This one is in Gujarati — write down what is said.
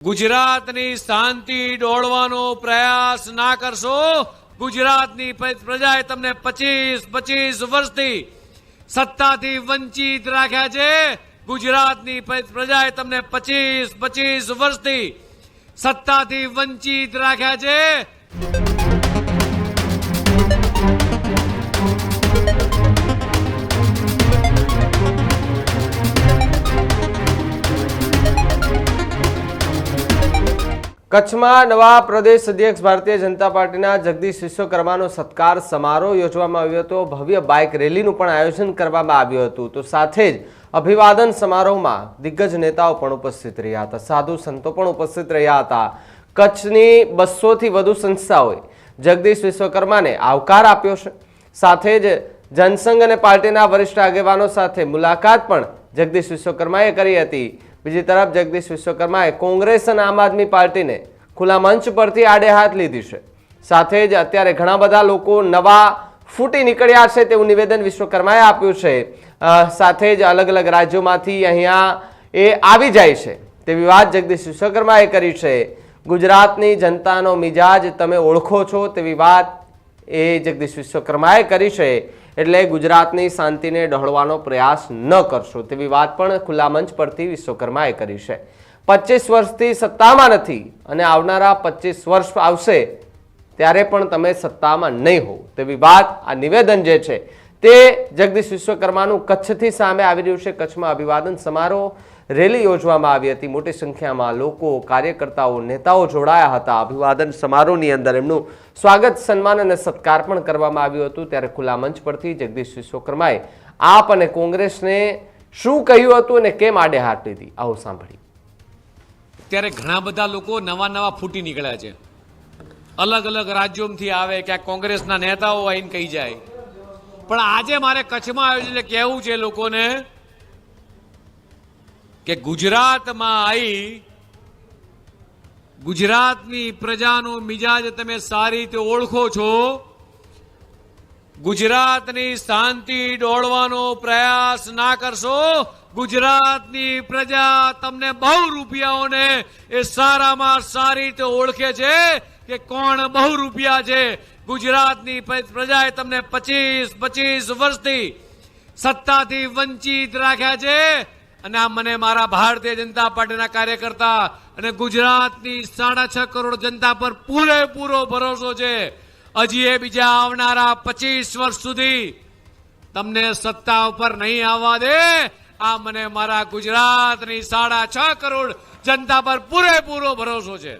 ગુજરાતની શાંતિ ડોળવાનો પ્રયાસ ના કરશો। ગુજરાતની પ્રજાએ તમને 25 વર્ષથી સત્તાથી વંચિત રાખ્યા છે। ગુજરાતની પ્રજાએ તમને 25 વર્ષથી સત્તાથી વંચિત રાખ્યા છે। કચ્છમાં નવા પ્રદેશ અધ્યક્ષ ભારતીય જનતા પાર્ટીના જગદીશ વિશ્વકર્માનો સત્કાર સમારોહ યોજવામાં આવ્યો હતો। ભવ્ય બાઇક રેલીનું પણ આયોજન કરવામાં આવ્યું હતું। તો સાથે જ અભિવાદન સમારોહમાં દિગ્ગજ નેતાઓ પણ ઉપસ્થિત રહ્યા હતા, સાધુ સંતો પણ ઉપસ્થિત રહ્યા હતા। કચ્છની 200 થી વધુ સંસ્થાઓએ જગદીશ વિશ્વકર્માને આવકાર આપ્યો છે। સાથે જ જનસંઘ અને પાર્ટીના વરિષ્ઠ આગેવાનો સાથે મુલાકાત પણ જગદીશ વિશ્વકર્માએ કરી હતી। બીજી તરફ જગદીશ વિશ્વકર્માએ કોંગ્રેસ અને આમ આદમી પાર્ટીને ખુલ્લા મંચ પરથી આડે હાથ લીધી છે। સાથે જ અત્યારે ઘણા બધા લોકો નવા ફૂટી નીકળ્યા છે તેવું નિવેદન વિશ્વકર્માએ આપ્યું છે। સાથે જ અલગ અલગ રાજ્યોમાંથી અહીંયા એ આવી જાય છે તેવી વાત જગદીશ વિશ્વકર્માએ કરી છે। ગુજરાતની જનતાનો મિજાજ તમે ઓળખો છો તેવી વાત એ જગદીશ વિશ્વકર્માએ કરી છે। એટલે ગુજરાતની શાંતિને ડહોળવાનો પ્રયાસ ન કરશો તેવી વાત પણ ખુલ્લા મંચ પરથી વિશ્વકર્માએ કરી છે। 25 વર્ષથી સત્તામાં નથી અને આવનારા 25 વર્ષ આવશે ત્યારે પણ તમે સત્તામાં નહીં હો તેવી વાત આ નિવેદન જે છે તે જગદીશ વિશ્વકર્માનું કચ્છથી સામે આવી રહ્યું છે। કચ્છમાં અભિવાદન સમારોહ રેલી યોજવામાં આવી હતી। મોટી સંખ્યામાં લોકો, કાર્યકર્તાઓ, નેતાઓ જોડાયા હતા। અભિવાદન સમારોહની અંદર એમનું સ્વાગત, સન્માન અને સત્કાર પણ કરવામાં આવ્યું હતું। ત્યારે ખુલ્લા મંચ પરથી જગદીશ વિશ્વકર્માએ આપ અને કોંગ્રેસને શું કહ્યું હતું અને કેમ આડે હાથ લીધી, આવો સાંભળીએ। ત્યારે ઘણા બધા લોકો નવા ફૂટી નીકળ્યા છે, અલગ અલગ રાજ્યોમાંથી આવે, ક્યાંક કોંગ્રેસના નેતાઓ આવીને કહી જાય। પણ આજે મારે કચ્છમાં આવ્યું છે કહેવું છે લોકોને કે ગુજરાતમાં આવી ગુજરાતની પ્રજાનો મિજાજ તમે સારી રીતે ઓળખો છો। ગુજરાતની શાંતિ ડોળવાનો પ્રયાસ ના કરશો। ગુજરાતની પ્રજા તમને બહુ રૂપિયાઓને એ સારામાં સારી રીતે ઓળખે છે કે કોણ બહુ રૂપિયા છે। ગુજરાતની પ્રજાએ તમને 25 વર્ષથી સત્તાથી વંચિત રાખ્યા છે। અને આ મને મારા ભારતીય જનતા પાર્ટીના કાર્યકર્તા અને ગુજરાતની 6.5 કરોડ જનતા પર પૂરેપૂરો ભરોસો છે। હજી એ બીજા આવનારા 25 વર્ષ સુધી તમને સત્તા ઉપર નહીં આવવા દે। આ મને મારા ગુજરાતની 6.5 કરોડ જનતા પર પૂરેપૂરો ભરોસો છે।